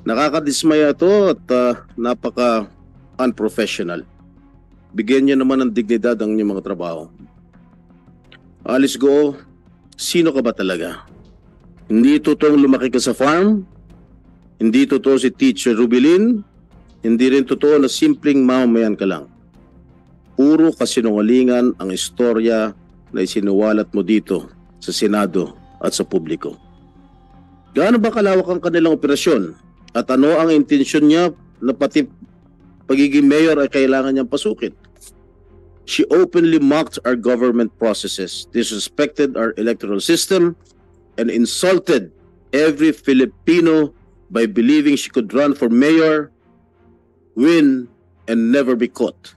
Nakakadismaya to at napaka-unprofessional. Bigyan niyo naman ng dignidad ang inyong mga trabaho. Alice Go, sino ka ba talaga? Hindi totoong lumaki ka sa farm? Hindi totoo si Teacher Rubilin? Hindi rin totoo na simpleng mamamayan ka lang? Puro kasinungalingan ang istorya na isinuwalat mo dito sa Senado at sa publiko. Gaano ba kalawak ang kanilang operasyon? At ano ang intensyon niya na pati pagiging mayor ay kailangan niyang pasukin? She openly mocked our government processes, disrespected our electoral system, and insulted every Filipino by believing she could run for mayor, win, and never be caught.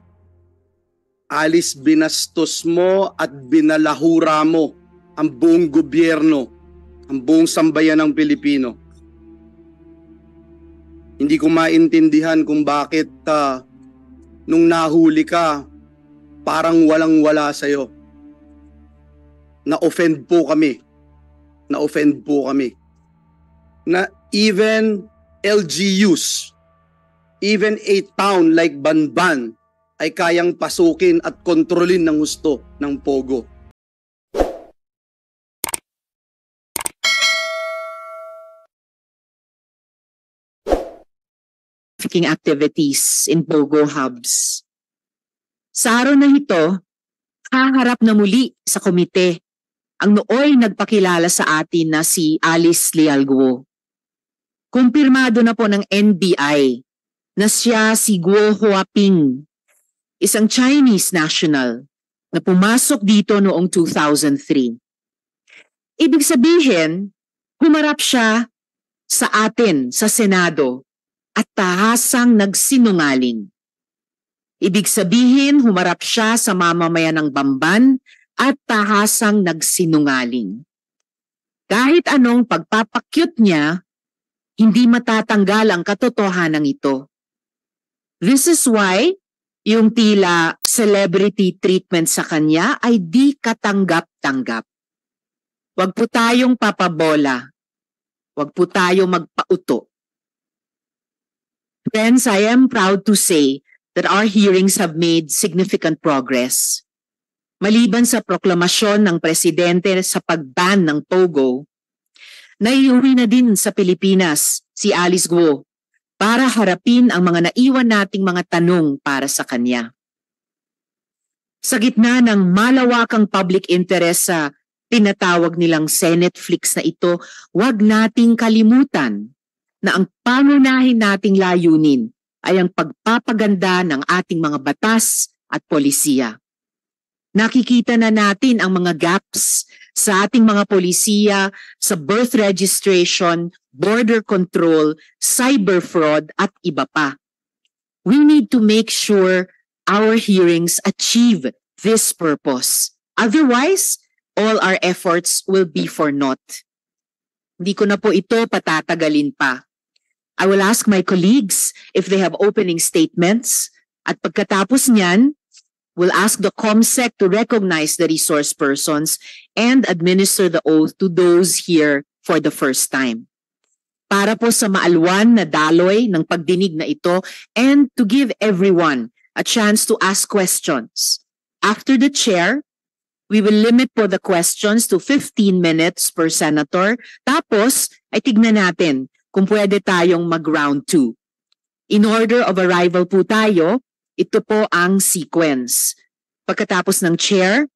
Alice, binastos mo at binalahura mo ang buong gobyerno, ang buong sambayan ng Pilipino. Hindi ko maintindihan kung bakit nung nahuli ka, parang walang-wala sa'yo. Na-offend po kami. Na-offend po kami. Na even LGUs, even a town like Banban, ay kayang pasukin at kontrolin ng husto ng Pogo. Activities in Pogo hubs. Sa araw na ito, haharap na muli sa komite ang nooy nagpakilala sa atin na si Alice Leal Guo. Kumpirmado na po ng NBI na siya si Guo Huaping, isang Chinese national na pumasok dito noong 2003. Ibig sabihin, humarap siya sa atin sa Senado at tahasang nagsinungaling. Ibig sabihin, humarap siya sa mamamayan ng Bamban at tahasang nagsinungaling. Kahit anong pagpapakyut niya, hindi matatanggal ang katotohanan ito. This is why yung tila celebrity treatment sa kanya ay di katanggap-tanggap. Huwag po tayong papabola. Huwag po tayong magpauto. Friends, I am proud to say that our hearings have made significant progress. Maliban sa proklamasyon ng presidente sa pag-ban ng Pogo, naiuwi na din sa Pilipinas si Alice Guo para harapin ang mga naiwan nating mga tanong para sa kanya. Sa gitna ng malawakang public interest sa tinatawag nilang Senate Flix na ito, huwag nating kalimutan na ang pangunahin nating layunin ay ang pagpapaganda ng ating mga batas at polisiya. Nakikita na natin ang mga gaps sa ating mga polisiya sa birth registration, border control, cyber fraud at iba pa. We need to make sure our hearings achieve this purpose. Otherwise, all our efforts will be for naught. Hindi ko na po ito patatagalin pa. I will ask my colleagues if they have opening statements at pagkatapos niyan, we'll ask the COMSEC to recognize the resource persons and administer the oath to those here for the first time. Para po sa maalwan na daloy ng pagdinig na ito and to give everyone a chance to ask questions. After the chair, we will limit po the questions to 15 minutes per senator. Tapos ay tignan natin kung pwede tayong mag-round 2. In order of arrival po tayo, ito po ang sequence. Pagkatapos ng chair,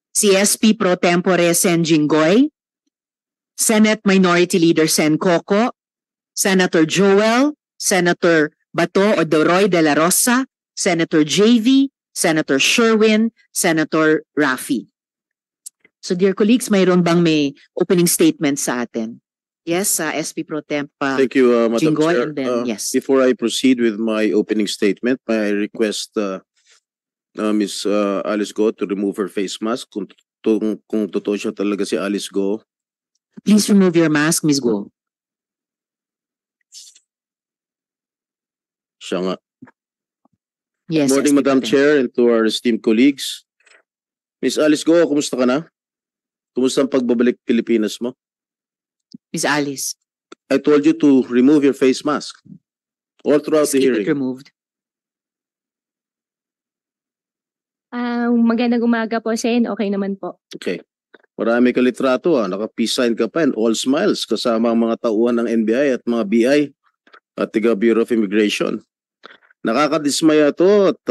si SP Pro Tempore Sen Jinggoy, Senate Minority Leader Sen Coco, Senator Joel, Senator Bato Odoroy de la Rosa, Senator JV, Senator Sherwin, Senator Raffy. So dear colleagues, mayroon bang may opening statement sa atin? Yes, SP Pro Temp Thank you, Madam Jinggoy, Chair. and then, yes. Before I proceed with my opening statement, may I request Ms. Alice Go to remove her face mask kung totoo siya talaga si Alice Go. Please remove your mask, Ms. Go. Siya nga. Yes, Good morning, SP Madam Pro Temp. Chair, and to our esteemed colleagues. Ms. Alice Go, kumusta ka na? Kumusta ang pagbabalik Pilipinas mo? Ms. Alice. I told you to remove your face mask all throughout the Keep hearing. it removed. Magandang umaga po, Sen. Okay naman po. Okay. Marami ka litrato naka-peace sign ka pa and all smiles kasama ang mga tauhan ng NBI at mga BI at tiga Bureau of Immigration. Nakakadismaya to at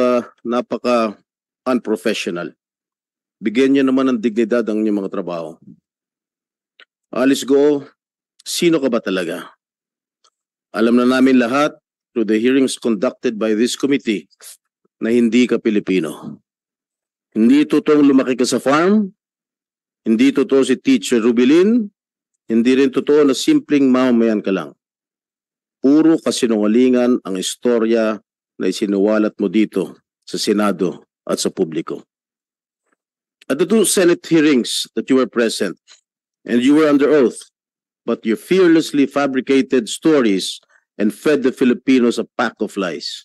napaka-unprofessional. Bigyan niyo naman ng dignidad ang inyong mga trabaho. Alice Go, sino ka ba talaga? Alam na namin lahat through the hearings conducted by this committee na hindi ka Pilipino. Hindi totoong lumaki ka sa farm, hindi totoo si Teacher Rubilin, hindi rin totoo na simpleng mamamayan ka lang. Puro kasinungalingan ang istorya na isinuwalat mo dito sa Senado at sa publiko. At the two Senate hearings that you were present, and you were under oath, but you fearlessly fabricated stories and fed the Filipinos a pack of lies.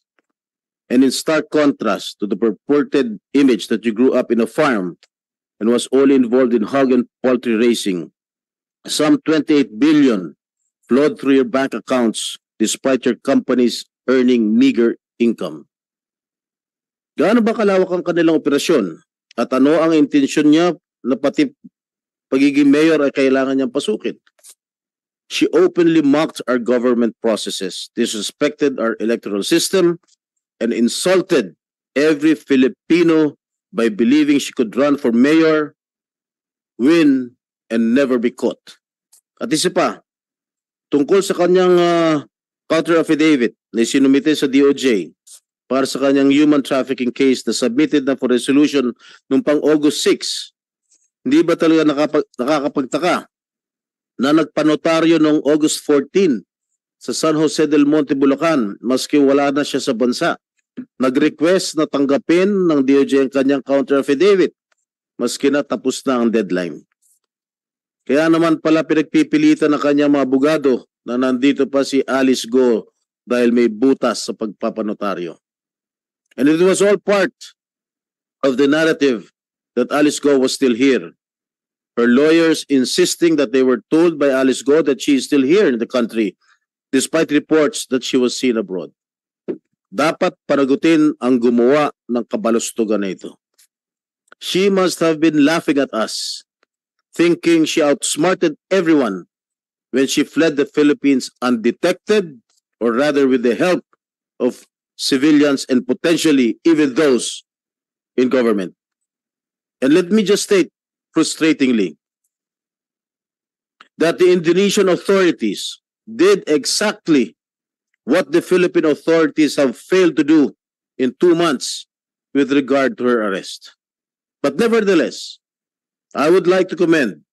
And in stark contrast to the purported image that you grew up in a farm and was only involved in hog and poultry raising, some 28 billion flowed through your bank accounts despite your companies earning meager income. Gaano ba kalawak ang kanilang operasyon? At ano ang intensyon niya na pati pagiging mayor ay kailangan niyang pasukin? She openly mocked our government processes, disrespected our electoral system, and insulted every Filipino by believing she could run for mayor, win, and never be caught. At isa pa, tungkol sa kanyang counter affidavit na sinumite sa DOJ para sa kanyang human trafficking case na submitted na for resolution noong pang August 6, hindi ba talaga nakakapagtaka na nagpanotaryo noong August 14 sa San Jose del Monte, Bulacan, maski wala na siya sa bansa? Nag-request na tanggapin ng DOJ ang kanyang counter affidavit maski na tapos na ang deadline. Kaya naman pala pinagpipilitan ng kanyang mga abogado na nandito pa si Alice Go dahil may butas sa pagpapanotaryo. And it was all part of the narrative that Alice Go was still here. Her lawyers insisting that they were told by Alice Go that she is still here in the country despite reports that she was seen abroad. Dapat panagutin ang gumawa ng kabalustugan na ito. She must have been laughing at us, thinking she outsmarted everyone when she fled the Philippines undetected, or rather with the help of civilians and potentially even those in government. And let me just state frustratingly that the Indonesian authorities did exactly what the Philippine authorities have failed to do in 2 months with regard to her arrest. But nevertheless, I would like to commend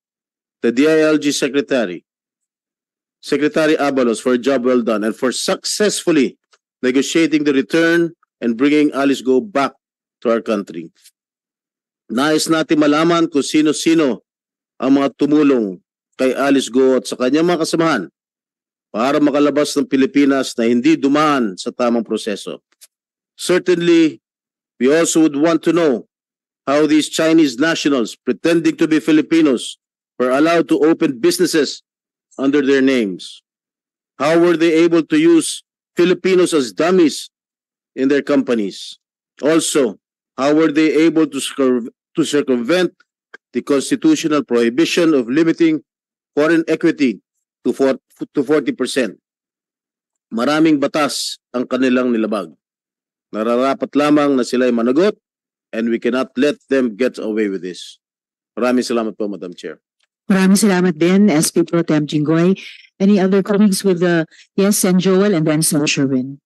the DILG Secretary Abalos, for a job well done and for successfully negotiating the return and bringing Alice Go back to our country. Nais natin malaman kung sino-sino ang mga tumulong kay Alice Go at sa kanyang mga kasamahan para makalabas ng Pilipinas na hindi dumaan sa tamang proseso. Certainly, we also would want to know how these Chinese nationals pretending to be Filipinos were allowed to open businesses under their names. How were they able to use Filipinos as dummies in their companies? Also, how were they able to circumvent the constitutional prohibition of limiting foreign equity to 40%. Maraming batas ang kanilang nilabag. Nararapat lamang na sila'y managot and we cannot let them get away with this. Maraming salamat po, Madam Chair. Maraming salamat din, SP Pro Tem Jinggoy. Any other colleagues with yes, Sen Joel and then Sen Sherwin?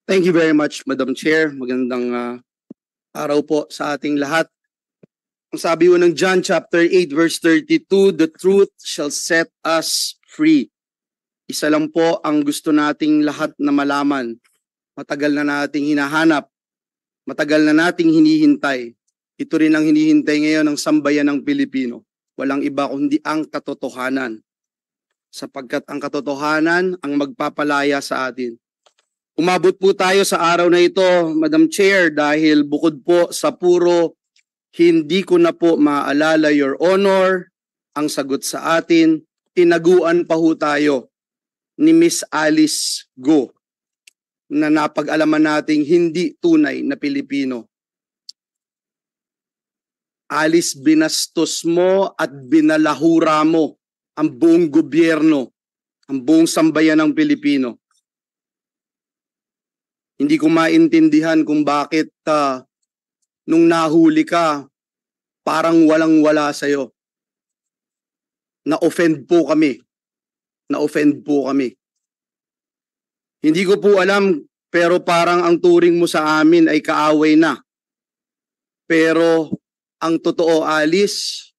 Thank you very much, Madam Chair. Magandang araw po sa ating lahat. Ang sabi po ng John chapter 8 verse 32, the truth shall set us free. Isa lang po ang gusto nating lahat na malaman. Matagal na nating hinahanap. Matagal na nating hinihintay. Ito rin ang hinihintay ngayon ng sambayan ng Pilipino. Walang iba kundi ang katotohanan. Sapagkat ang katotohanan ang magpapalaya sa atin. Umabot po tayo sa araw na ito, Madam Chair, dahil bukod po sa puro hindi ko na po maalala, Your Honor, ang sagot sa atin, tinaguan pa ho tayo ni Miss Alice Go na napag-alaman nating hindi tunay na Pilipino. Alice, binastos mo at binalahura mo ang buong gobyerno, ang buong sambayan ng Pilipino. Hindi ko maintindihan kung bakit nung nahuli ka, parang walang-wala sa'yo. Na-offend po kami. Na-offend po kami. Hindi ko po alam, pero parang ang turing mo sa amin ay kaaway na. Pero ang totoo, Alice,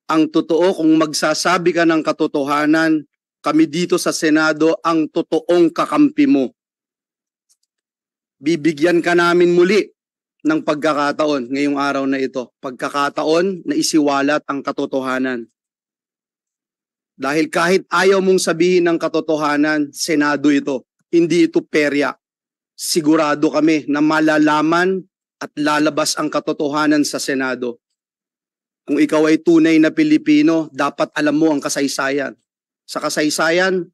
ang totoo, kung magsasabi ka ng katotohanan, kami dito sa Senado ang totoong kakampi mo. Bibigyan ka namin muli ng pagkakataon ngayong araw na ito. Pagkakataon na isiwalat ang katotohanan. Dahil kahit ayaw mong sabihin ng katotohanan, Senado ito. Hindi ito perya. Sigurado kami na malalaman at lalabas ang katotohanan sa Senado. Kung ikaw ay tunay na Pilipino, dapat alam mo ang kasaysayan. Sa kasaysayan,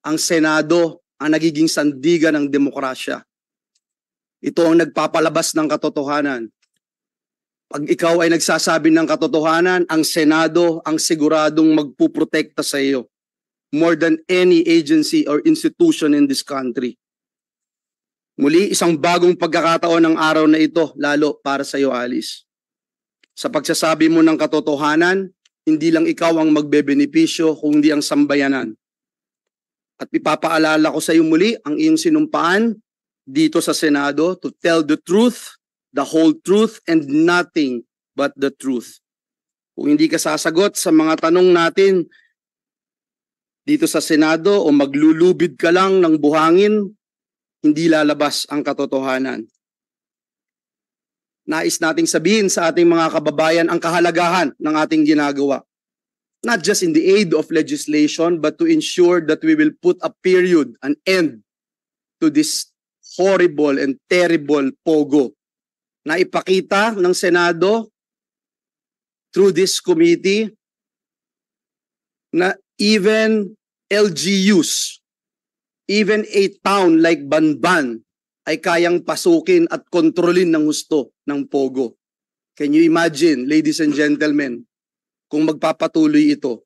ang Senado ang nagiging sandigan ng demokrasya. Ito ang nagpapalabas ng katotohanan. Pag ikaw ay nagsasabi ng katotohanan, ang Senado ang siguradong magpuprotekta sa iyo. More than any agency or institution in this country. Muli, isang bagong pagkakataon ng araw na ito, lalo para sa iyo, Alice. Sa pagsasabi mo ng katotohanan, hindi lang ikaw ang magbebenepisyo, kundi ang sambayanan. At ipapaalala ko sa iyo muli ang iyong sinumpaan dito sa Senado to tell the truth, the whole truth, and nothing but the truth. Kung hindi ka sasagot sa mga tanong natin dito sa Senado o maglulubid ka lang ng buhangin, hindi lalabas ang katotohanan. Nais nating sabihin sa ating mga kababayan ang kahalagahan ng ating ginagawa. Not just in the aid of legislation, but to ensure that we will put a period, an end to this horrible and terrible pogo na ipakita ng Senado through this committee na even LGUs, even a town like Banban ay kayang pasukin at kontrolin ng husto ng pogo. Can you imagine, ladies and gentlemen, kung magpapatuloy ito?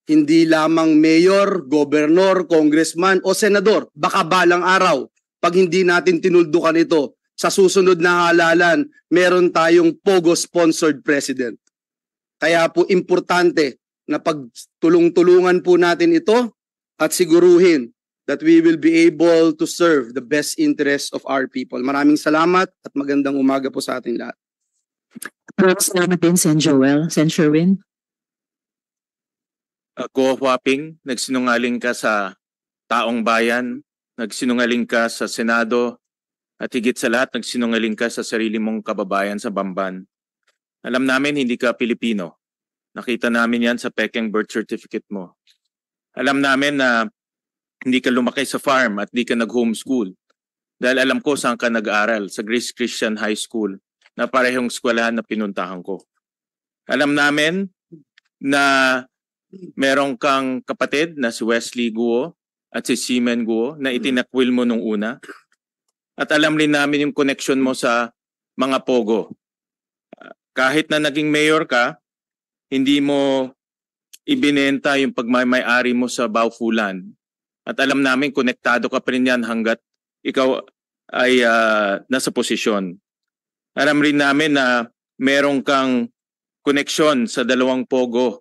Hindi lamang mayor, gobernador, congressman o senador, baka balang araw, pag hindi natin tinuldukan ito, sa susunod na halalan, meron tayong pogo-sponsored president. Kaya po importante na pagtulong-tulungan po natin ito at siguruhin that we will be able to serve the best interests of our people. Maraming salamat at magandang umaga po sa ating lahat. Salamat din, Sen Joel. Sen Sherwin. Go Huaping, nagsinungaling ka sa taong bayan, nagsinungaling ka sa Senado, at higit sa lahat, nagsinungaling ka sa sarili mong kababayan sa Bamban. Alam namin hindi ka Pilipino. Nakita namin yan sa pekeng birth certificate mo. Alam namin na hindi ka lumaki sa farm at hindi ka nag-homeschool. Dahil alam ko saan ka nag-aral, sa Grace Christian High School, na parehong eskwelahan na pinuntahan ko. Alam namin na merong kang kapatid na si Wesley Guo at si Seaman Guo na itinakwil mo nung una. At alam rin namin yung connection mo sa mga pogo. Kahit na naging mayor ka, hindi mo ibinenta yung pagmamay-ari mo sa Baufulan. At alam namin konektado ka pa rin yan hanggat ikaw ay nasa posisyon. Alam rin namin na merong kang koneksyon sa dalawang pogo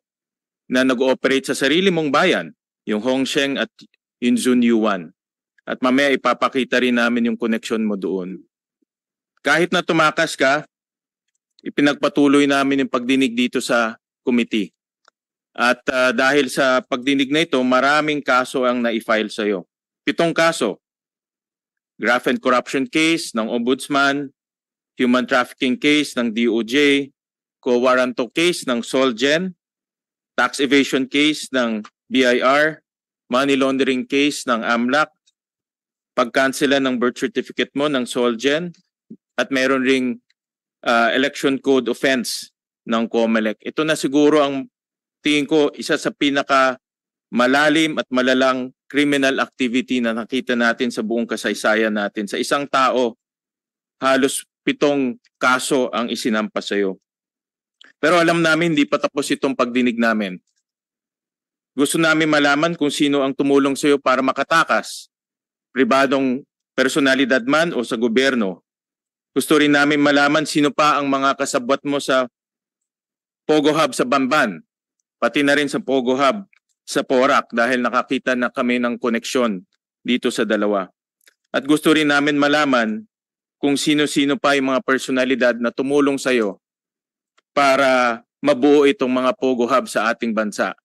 na nag-ooperate sa sarili mong bayan, yung Hongsheng at yung Zunyuan. At mamaya ipapakita rin namin yung koneksyon mo doon. Kahit na tumakas ka, ipinagpatuloy namin yung pagdinig dito sa committee. At dahil sa pagdinig na ito, maraming kaso ang na-file sa iyo. 7 kaso. Graft and corruption case ng Ombudsman, human trafficking case ng DOJ, co-warranto case ng Solgen, tax evasion case ng BIR, money laundering case ng AMLAC, pagkansela ng birth certificate mo ng Solgen, at meron ring election code offense ng COMELEC. Ito na siguro ang tingin ko isa sa pinaka malalim at malalang criminal activity na nakita natin sa buong kasaysayan natin. Sa isang tao, halos 7 kaso ang isinampa sa iyo. Pero alam namin hindi pa tapos itong pagdinig namin. Gusto namin malaman kung sino ang tumulong sa iyo para makatakas. Pribadong personalidad man o sa gobyerno. Gusto rin namin malaman sino pa ang mga kasabwat mo sa Pogo Hub sa Bamban. Pati na rin sa Pogo Hub sa Porac dahil nakakita na kami ng koneksyon dito sa dalawa. At gusto rin namin malaman kung sino-sino pa yung mga personalidad na tumulong sa iyo para mabuo itong mga Pogo Hub sa ating bansa.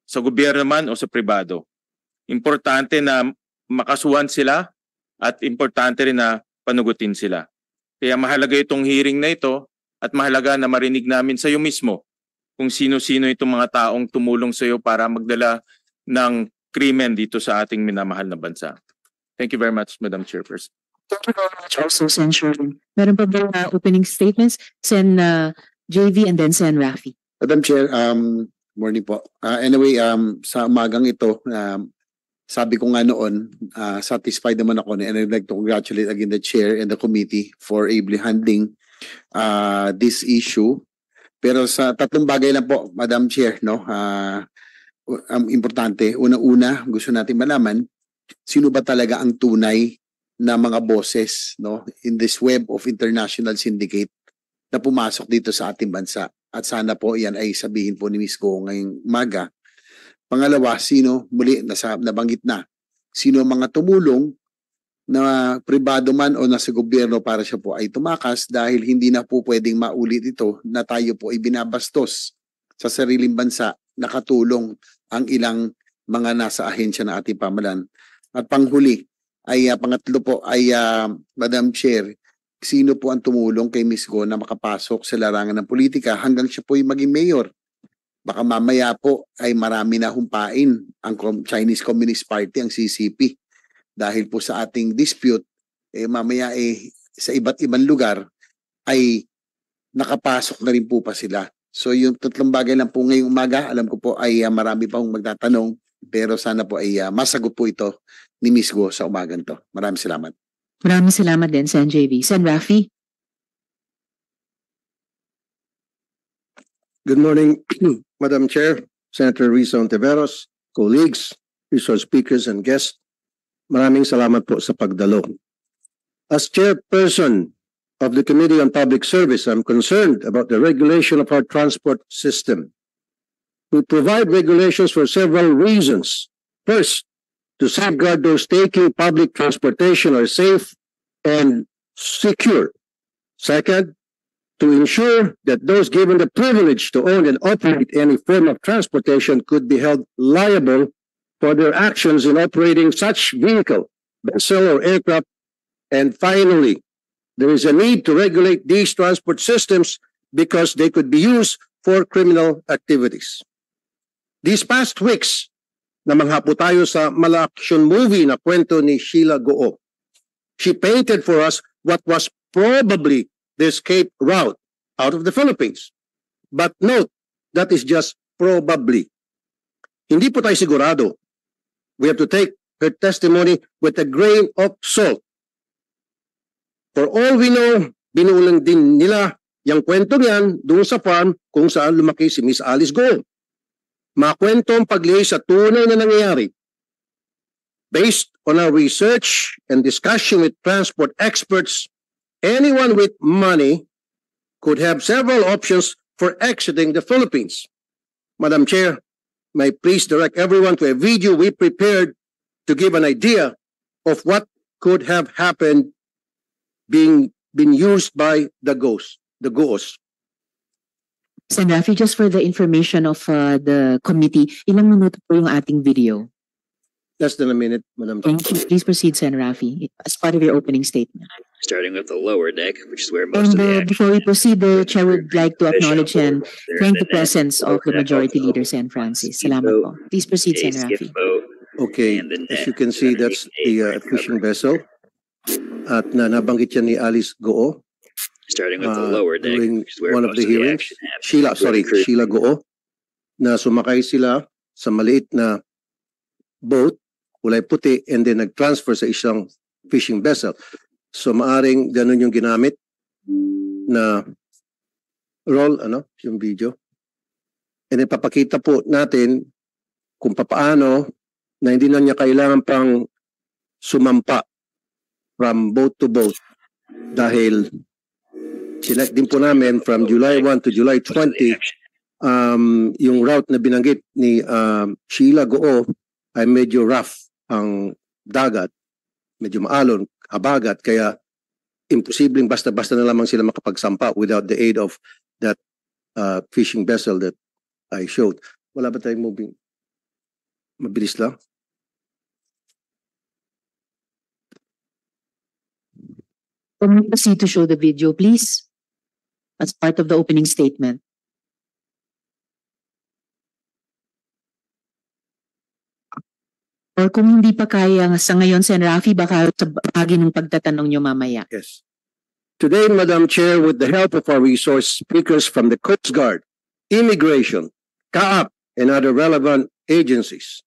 Sa gobyerno man o sa pribado. Importante na makasuhan sila at importante rin na panugutin sila. Kaya mahalaga itong hearing na ito at mahalaga na marinig namin sa iyo mismo kung sino-sino itong mga taong tumulong sa iyo para magdala ng krimen dito sa ating minamahal na bansa. Thank you very much, Madam Chairperson. Thank you very much also, Sen. Sherwin. Meron pa ba opening statements? Sen JV and then Sen. Rafi. Madam Chair, morning po. Anyway, sa umagang ito, sabi ko nga noon, satisfied naman ako and I'd like to congratulate again the Chair and the committee for ably handling this issue. Pero sa 3 bagay lang po, Madam Chair, no? Ang importante, una-una, gusto natin malaman, sino ba talaga ang tunay na mga boses, no, in this web of international syndicate na pumasok dito sa ating bansa. At sana po yan ay sabihin po ni Ms. Go ngayong umaga. Pangalawa, muli, nabanggit na, sino mga tumulong na pribado man o nasa gobyerno para siya po ay tumakas dahil hindi na po pwedeng maulit ito na tayo po ay binabastos sa sariling bansa, nakatulong ang ilang mga nasa ahensya ng ating pamalan. At panghuli, ay pangatlo po ay Madam Chair, sino po ang tumulong kay Ms. Go na makapasok sa larangan ng politika hanggang siya po ay maging mayor? Baka mamaya po ay marami na humpain ang Chinese Communist Party, ang CCP. Dahil po sa ating dispute, mamaya sa iba't ibang lugar ay nakapasok na rin po pa sila. So yung 3 bagay lang po ngayong umaga, alam ko po ay marami pa hong magtatanong, pero sana po ay masagot po ito ni Ms. Go sa umagang to. Maraming salamat. Maraming salamat din, Sen. JV. Sen. Rafi. Good morning, Madam Chair, Senator Risa Ontiveros, colleagues, resource speakers and guests. Maraming salamat po sa pagdalo. As chairperson of the Committee on Public Service, I'm concerned about the regulation of our transport system. We provide regulations for several reasons. First, to safeguard those taking public transportation are safe and secure. Second, to ensure that those given the privilege to own and operate any form of transportation could be held liable for their actions in operating such vehicle, vessel, or aircraft. And finally, there is a need to regulate these transport systems because they could be used for criminal activities. These past weeks, namangha po tayo sa mala-action movie na kwento ni Sheila Goo. She painted for us what was probably the escape route out of the Philippines. But note, that is just probably. Hindi po tayo sigurado. We have to take her testimony with a grain of salt. For all we know, binuulan din nila yung kwentong yan doon sa farm kung saan lumaki si Miss Alice Go. Mga kwentong paglihis sa tunay na nangyayari. Based on our research and discussion with transport experts, anyone with money could have several options for exiting the Philippines. Madam Chair, may I please direct everyone to a video we prepared to give an idea of what could have happened been used by the Goos. Sen. Rafi, just for the information of the committee, ilang minuto po yung ating video? Less than a minute, Madam Chair. Thank you. Please proceed, Sen. Rafi, as part of your opening statement. Starting with the lower deck, which is where most of the action. Before we proceed, the Chair would like to acknowledge and thank the presence of the Majority Leader, Sen. Francis. Salamat po. Please proceed, Sen. Rafi. Okay, as you can see, that's the fishing vessel. At nabanggit yan ni Alice Goo. Starting with the lower deck, during which is where one of most the hearings, happens. Sheila Goo, na sumakay sila sa maliit na boat kulay puti, and then nag-transfer sa isang fishing vessel. So maaring ganun yung ginamit na roll, yung video. And then papakita po natin kung papaano na hindi na niya kailangan pang sumampa from boat to boat dahil select din po namin from July 1 to July 20 yung route na binanggit ni Sheila Goo ay medyo rough ang dagat, medyo maalon, habagat, kaya imposibleng basta-basta na lamang sila makapagsampa without the aid of that fishing vessel that I showed. Wala ba tayong moving? Mabilis lang. Can we proceed to show the video, please? As part of the opening statement. Or kung hindi pa kaya sa ngayon, Sen. Raffy, baka sa bahagi ng pagtatanong nyo mamaya. Yes. Today, Madam Chair, with the help of our resource speakers from the Coast Guard, Immigration, CAAP, and other relevant agencies,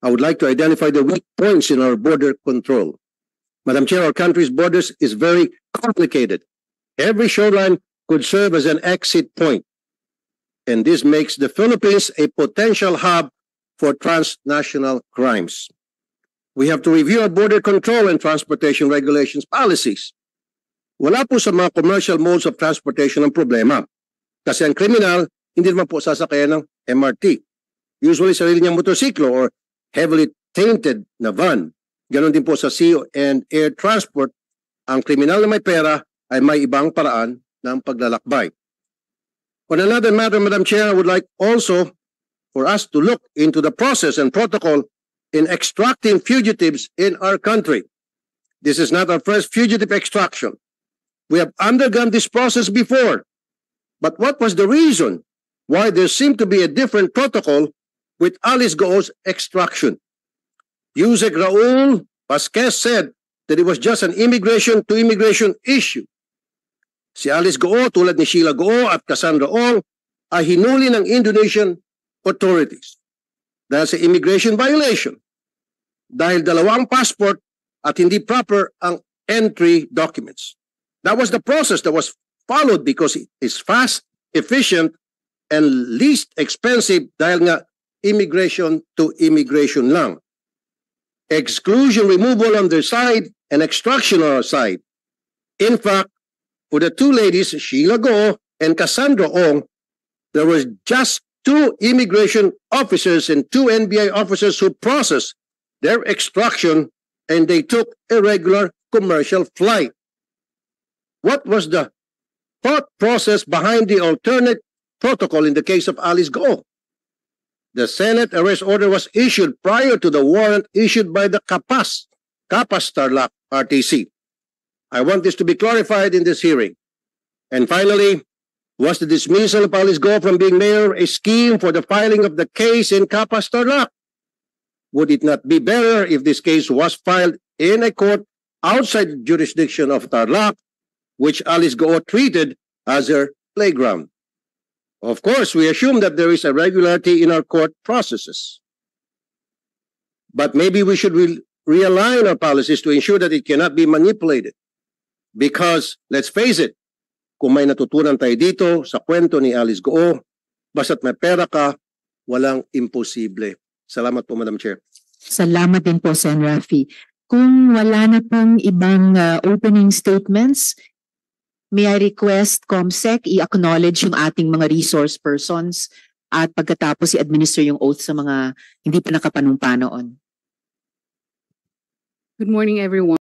I would like to identify the weak points in our border control. Madam Chair, our country's borders is very complicated. Every shoreline could serve as an exit point, and this makes the Philippines a potential hub for transnational crimes. We have to review our border control and transportation regulations policies. Wala po sa mga commercial modes of transportation ang problema. Kasi ang criminal, hindi naman po sasakayan ng MRT. Usually sarili niyang motorsiklo or heavily tainted na van. Ganon din po sa sea and air transport. Ang kriminal na may pera ay may ibang paraan ng paglalakbay. On another matter, Madam Chair, I would like also for us to look into the process and protocol in extracting fugitives in our country. This is not our first fugitive extraction. We have undergone this process before. But what was the reason why there seemed to be a different protocol with Alice Goo's extraction? Yusek Raul Vasquez said that it was just an immigration-to-immigration issue. Si Alice Goo, tulad ni Sheila Goo at Cassandra Ong, ay hinuli ng Indonesian authorities dahil sa immigration violation, dahil dalawang passport at hindi proper ang entry documents. That was the process that was followed because it is fast, efficient, and least expensive dahil nga immigration to immigration lang. Exclusion, removal on their side, and extraction on our side. In fact, for the two ladies, Sheila Goo and Cassandra Ong, there was just 2 immigration officers and 2 NBI officers who processed their extraction, and they took a regular commercial flight. What was the thought process behind the alternate protocol in the case of Alice Goo? The Senate arrest order was issued prior to the warrant issued by the Capas Tarlac RTC. I want this to be clarified in this hearing. And finally, was the dismissal of Alice Goo from being mayor a scheme for the filing of the case in Capas Tarlac? Would it not be better if this case was filed in a court outside the jurisdiction of Tarlac, which Alice Goo treated as her playground? Of course, we assume that there is a regularity in our court processes. But maybe we should realign our policies to ensure that it cannot be manipulated. Because, let's face it, kung may natutunan tayo dito sa kwento ni Alice Goo, basta't may pera ka, walang imposible. Salamat po, Madam Chair. Salamat din po, Sen. Raffy. Kung wala na pong ibang opening statements, may I request COMSEC i-acknowledge yung ating mga resource persons at pagkatapos i-administer yung oath sa mga hindi pa nakapanumpa noon. Good morning, everyone.